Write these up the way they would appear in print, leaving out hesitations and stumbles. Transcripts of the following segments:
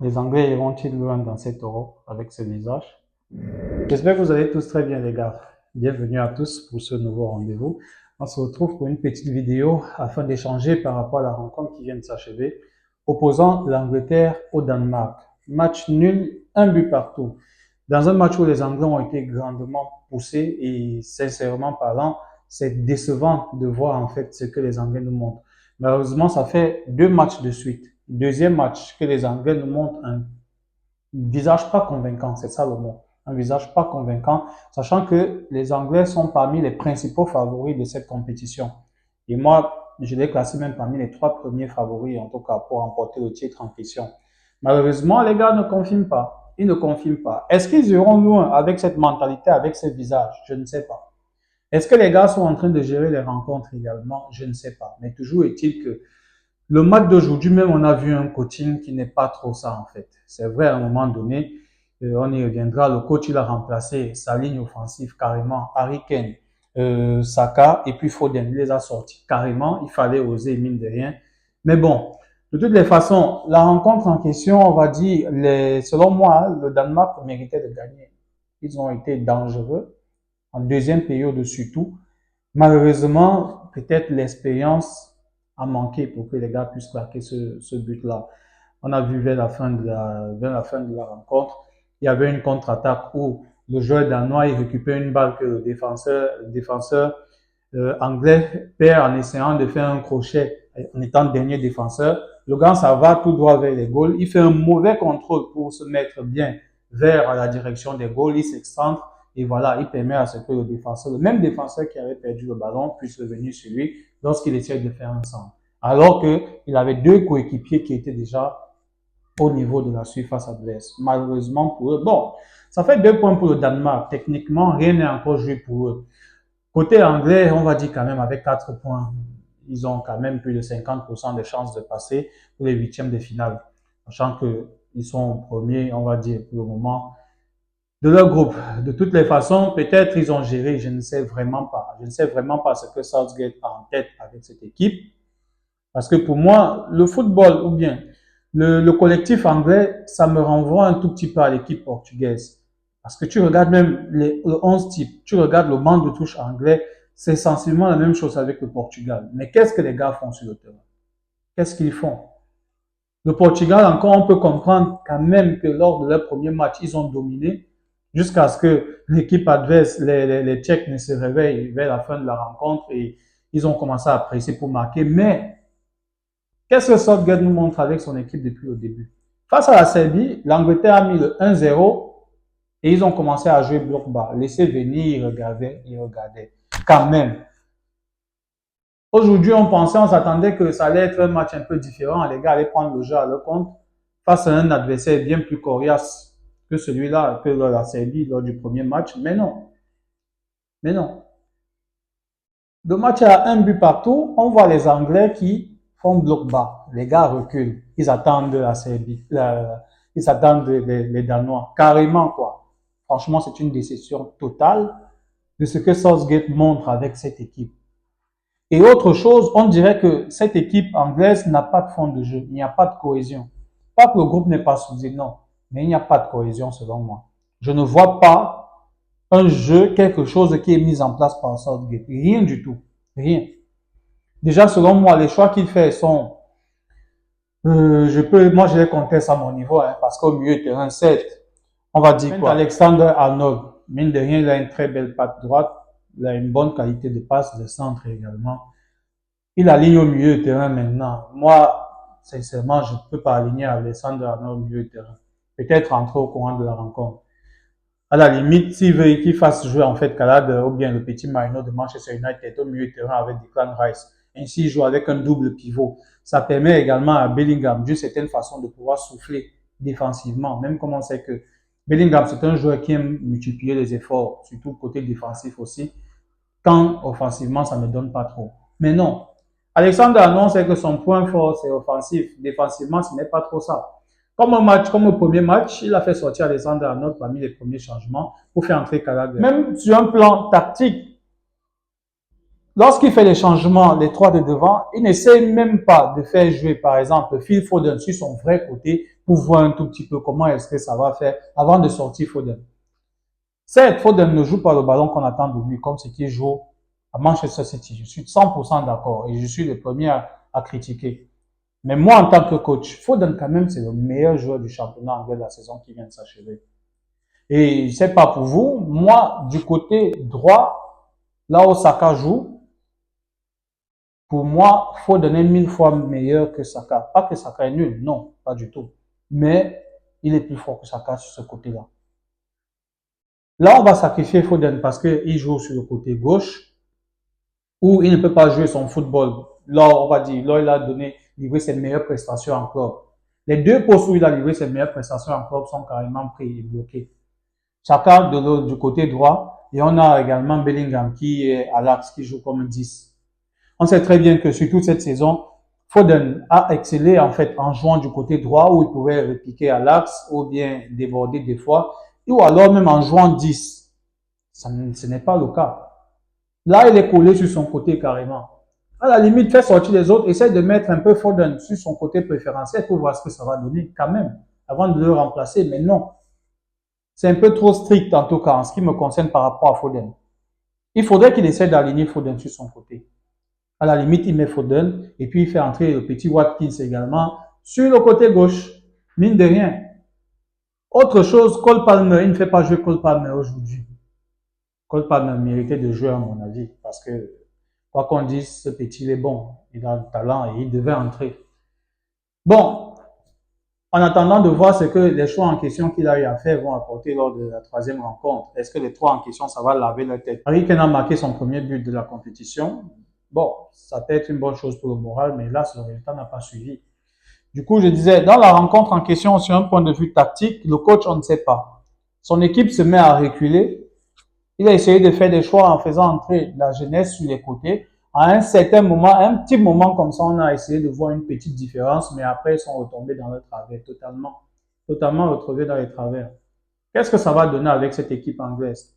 Les Anglais iront-ils loin dans cette Europe avec ce visage? J'espère que vous allez tous très bien, les gars. Bienvenue à tous pour ce nouveau rendez-vous. On se retrouve pour une petite vidéo afin d'échanger par rapport à la rencontre qui vient de s'achever, opposant l'Angleterre au Danemark. Match nul, un but partout. Dans un match où les Anglais ont été grandement poussés et sincèrement parlant, c'est décevant de voir en fait ce que les Anglais nous montrent. Malheureusement, ça fait 2 matchs de suite. Deuxième match que les Anglais nous montrent un visage pas convaincant, c'est ça le mot. Un visage pas convaincant, sachant que les Anglais sont parmi les principaux favoris de cette compétition. Et moi, je les classé même parmi les 3 premiers favoris, en tout cas, pour remporter le titre en question. Malheureusement, les gars ne confirment pas. Ils ne confirment pas. Est-ce qu'ils iront loin avec cette mentalité, avec ce visage? Je ne sais pas. Est-ce que les gars sont en train de gérer les rencontres également? Je ne sais pas. Mais toujours est-il que le match d'aujourd'hui, même, on a vu un coaching qui n'est pas trop ça, en fait. C'est vrai, à un moment donné, on y reviendra. Le coach, il a remplacé sa ligne offensive carrément. Harry Kane, Saka et puis Foden. Il les a sortis carrément. Il fallait oser, mine de rien. Mais bon, de toutes les façons, la rencontre en question, on va dire, selon moi, le Danemark méritait de gagner. Ils ont été dangereux, en deuxième période surtout. Malheureusement, peut-être l'expérience a manqué pour que les gars puissent marquer ce but-là. On a vu vers la fin de la rencontre, il y avait une contre-attaque où le joueur danois il récupère une balle que le défenseur anglais perd en essayant de faire un crochet en étant dernier défenseur. Le gars, ça va tout droit vers les goals. Il fait un mauvais contrôle pour se mettre bien vers la direction des goals. Il s'excentre et voilà, il permet à ce que le même défenseur qui avait perdu le ballon, puisse revenir sur lui lorsqu'il essaie de faire un centre. Alors qu'il avait 2 coéquipiers qui étaient déjà au niveau de la surface adverse. Malheureusement pour eux, bon, ça fait 2 points pour le Danemark. Techniquement, rien n'est encore joué pour eux. Côté anglais, on va dire quand même avec 4 points, ils ont quand même plus de 50% de chances de passer pour les huitièmes de finale. Sachant qu'ils sont premiers, on va dire, pour le moment, de leur groupe. De toutes les façons, peut-être ils ont géré, je ne sais vraiment pas. Je ne sais vraiment pas ce que Southgate a en tête avec cette équipe. Parce que pour moi, le football ou bien le collectif anglais, ça me renvoie un tout petit peu à l'équipe portugaise. Parce que tu regardes même le 11 type, tu regardes le banc de touche anglais, c'est essentiellement la même chose avec le Portugal. Mais qu'est-ce que les gars font sur le terrain? Qu'est-ce qu'ils font? Le Portugal, encore, on peut comprendre quand même que lors de leur premier match, ils ont dominé jusqu'à ce que l'équipe adverse, les Tchèques, ne se réveillent vers la fin de la rencontre et ils ont commencé à presser pour marquer. Mais qu'est-ce que Southgate nous montre avec son équipe depuis le début? Face à la Serbie, l'Angleterre a mis le 1-0 et ils ont commencé à jouer bloc bas. Laissez venir, ils regardaient. Quand même. Aujourd'hui, on s'attendait que ça allait être un match un peu différent. Les gars allaient prendre le jeu à leur compte face à un adversaire bien plus coriace que celui-là, que la Serbie lors du premier match. Mais non. Mais non. Le match a un but partout. On voit les Anglais qui font bloc bas. Les gars reculent. Ils attendent la Serbie. Ils attendent les Danois. Carrément, quoi. Franchement, c'est une déception totale de ce que Southgate montre avec cette équipe. Et autre chose, on dirait que cette équipe anglaise n'a pas de fond de jeu. Il n'y a pas de cohésion. Pas que le groupe n'est pas soudé, non. Mais il n'y a pas de cohésion selon moi. Je ne vois pas un jeu, quelque chose qui est mis en place par Southgate. Rien du tout. Rien. Déjà, selon moi, les choix qu'il fait sont... moi, je les conteste à mon niveau, hein, parce qu'au milieu de terrain, certes, on va dire quoi? Alexander Arnold, mine de rien, il a une très belle patte droite. Il a une bonne qualité de passe, de centre également. Il aligne au milieu de terrain maintenant. Moi, sincèrement, je ne peux pas aligner Alexander Arnold au milieu de terrain. Peut-être entrer au courant de la rencontre. À la limite, s'il veut qu'il fasse jouer en fait Calade ou bien le petit Marino de Manchester United au milieu de terrain avec Declan Rice. Ainsi, il joue avec un double pivot. Ça permet également à Bellingham, d'une certaine façon, de pouvoir souffler défensivement. Même comme on sait que Bellingham, c'est un joueur qui aime multiplier les efforts, surtout côté défensif aussi. Quand offensivement, ça ne donne pas trop. Mais non. Alexander annonce que son point fort, c'est offensif. Défensivement, ce n'est pas trop ça. Comme le premier match, il a fait sortir Alexander Arnold parmi les premiers changements pour faire entrer Gallagher. Même sur un plan tactique, lorsqu'il fait les changements, les 3 de devant, il n'essaie même pas de faire jouer, par exemple, Phil Foden sur son vrai côté pour voir un tout petit peu comment est-ce que ça va faire avant de sortir Foden. Certes, Foden ne joue pas le ballon qu'on attend de lui, comme ce qu'il joue à Manchester City. Je suis 100% d'accord et je suis le premier à critiquer. Mais moi, en tant que coach, Foden, quand même, c'est le meilleur joueur du championnat anglais de la saison qui vient de s'achever. Et c'est pas pour vous, moi, du côté droit, là où Saka joue, pour moi, Foden est 1000 fois meilleur que Saka. Pas que Saka est nul, non, pas du tout. Mais il est plus fort que Saka sur ce côté-là. Là, on va sacrifier Foden parce qu'il joue sur le côté gauche où il ne peut pas jouer son football. Là, on va dire, là, il a livré ses meilleures prestations en club. Les deux postes où il a livré ses meilleures prestations en club sont carrément pris et bloqués. Chacun du côté droit. Et on a également Bellingham qui est à l'axe, qui joue comme 10. On sait très bien que sur toute cette saison, Foden a excellé en fait en jouant du côté droit où il pouvait repiquer à l'axe ou bien déborder des fois, ou alors même en jouant 10. Ce n'est pas le cas. Là, il est collé sur son côté carrément. À la limite, fait sortir les autres, essaie de mettre un peu Foden sur son côté préférentiel pour voir ce que ça va donner quand même, avant de le remplacer. Mais non, c'est un peu trop strict en tout cas en ce qui me concerne par rapport à Foden. Il faudrait qu'il essaie d'aligner Foden sur son côté. À la limite, il met Foden et puis il fait entrer le petit Watkins également sur le côté gauche. Mine de rien. Autre chose, Cole Palmer, il ne fait pas jouer Cole Palmer aujourd'hui. Cole Palmer méritait de jouer à mon avis parce que, quoi qu'on dise, ce petit il est bon. Il a le talent et il devait entrer. Bon, en attendant de voir ce que les choix en question qu'il a eu à faire vont apporter lors de la troisième rencontre. Est-ce que les trois en question, ça va laver leur tête? Harry Kane a marqué son premier but de la compétition. Bon, ça peut être une bonne chose pour le moral, mais là, ce résultat n'a pas suivi. Du coup, je disais, dans la rencontre en question, sur un point de vue tactique, le coach, on ne sait pas. Son équipe se met à reculer. Il a essayé de faire des choix en faisant entrer la jeunesse sur les côtés. À un certain moment, un petit moment comme ça, on a essayé de voir une petite différence, mais après, ils sont retombés dans le travers, totalement retrouvés dans les travers. Qu'est-ce que ça va donner avec cette équipe anglaise?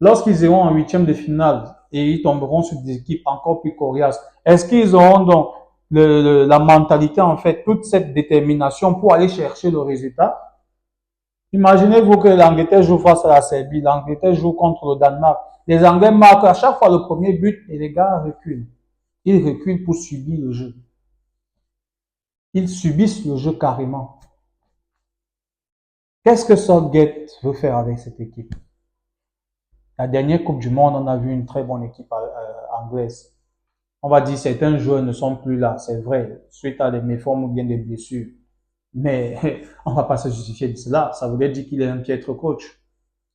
Lorsqu'ils iront en huitième de finale et ils tomberont sur des équipes encore plus coriaces, est-ce qu'ils auront donc la mentalité, en fait, toute cette détermination pour aller chercher le résultat? Imaginez-vous que l'Angleterre joue face à la Serbie, l'Angleterre joue contre le Danemark. Les Anglais marquent à chaque fois le premier but et les gars reculent. Ils reculent pour subir le jeu. Ils subissent le jeu carrément. Qu'est-ce que Southgate veut faire avec cette équipe? La dernière Coupe du Monde, on a vu une très bonne équipe anglaise. On va dire certains joueurs ne sont plus là, c'est vrai, suite à des méformes ou bien des blessures. Mais on ne va pas se justifier de cela. Ça voudrait dire qu'il est un piètre coach.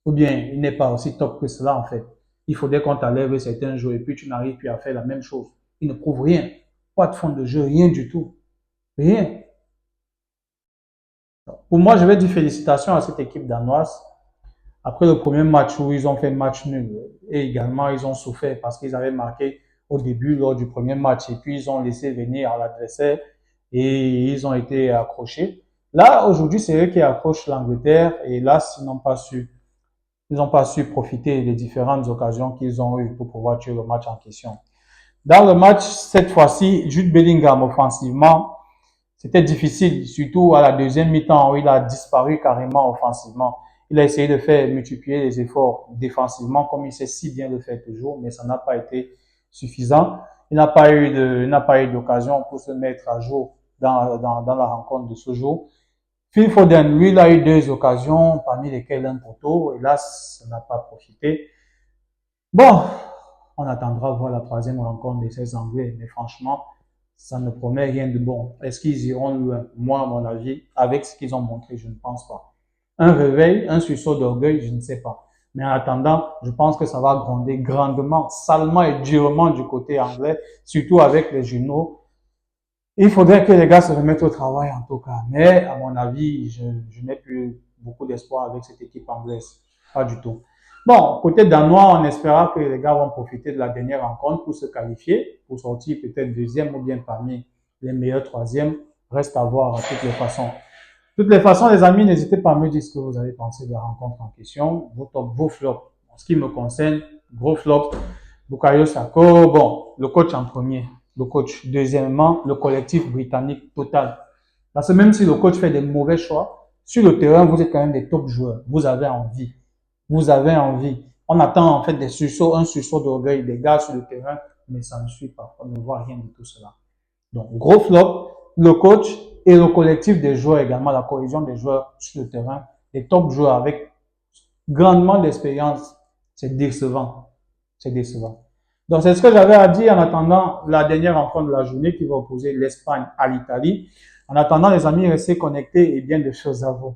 Ou bien il n'est pas aussi top que cela en fait. Il faudrait qu'on t'enlève certains joueurs et puis tu n'arrives plus à faire la même chose. Il ne prouve rien. Pas de fond de jeu, rien du tout. Rien. Pour moi, je vais dire félicitations à cette équipe danoise. Après le premier match où ils ont fait match nul et également ils ont souffert parce qu'ils avaient marqué au début lors du premier match et puis ils ont laissé venir l'adversaire et ils ont été accrochés. Là, aujourd'hui, c'est eux qui accrochent l'Angleterre et là, ils n'ont pas su profiter des différentes occasions qu'ils ont eues pour pouvoir tuer le match en question. Dans le match, cette fois-ci, Jude Bellingham, offensivement, c'était difficile, surtout à la deuxième mi-temps où il a disparu carrément offensivement. Il a essayé de faire multiplier les efforts défensivement comme il sait si bien le faire toujours, mais ça n'a pas été suffisant. Il n'a pas eu d'occasion pour se mettre à jour dans la rencontre de ce jour. Phil Foden, lui, il a eu deux occasions, parmi lesquelles un poteau. Hélas, ça n'a pas profité. Bon, on attendra voir la troisième rencontre de ces Anglais, mais franchement, ça ne promet rien de bon. Est-ce qu'ils iront loin? Moi, à mon avis, avec ce qu'ils ont montré, je ne pense pas. Un réveil, un sursaut d'orgueil, je ne sais pas. Mais en attendant, je pense que ça va gronder grandement, salement et durement du côté anglais, surtout avec les journaux. Il faudrait que les gars se remettent au travail en tout cas. Mais à mon avis, je n'ai plus beaucoup d'espoir avec cette équipe anglaise. Pas du tout. Bon, côté danois, on espéra que les gars vont profiter de la dernière rencontre pour se qualifier, pour sortir peut-être deuxième ou bien parmi les meilleurs troisièmes. Reste à voir de toutes les façons. De toutes les façons, les amis, n'hésitez pas à me dire ce que vous avez pensé de la rencontre en question, vos tops, vos flops. En ce qui me concerne, gros flop, Bukayo Saka, bon, le coach en premier, le coach. Deuxièmement, le collectif britannique total. Parce que même si le coach fait des mauvais choix, sur le terrain, vous êtes quand même des top joueurs. Vous avez envie. Vous avez envie. On attend en fait des sursauts, un sursaut d'orgueil des gars sur le terrain, mais ça ne suit pas. On ne voit rien de tout cela. Donc, gros flop, le coach et le collectif des joueurs également, la cohésion des joueurs sur le terrain, les top joueurs avec grandement d'expérience, c'est décevant. C'est décevant. Donc, c'est ce que j'avais à dire en attendant la dernière rencontre de la journée qui va opposer l'Espagne à l'Italie. En attendant, les amis, restez connectés et bien de choses à vous.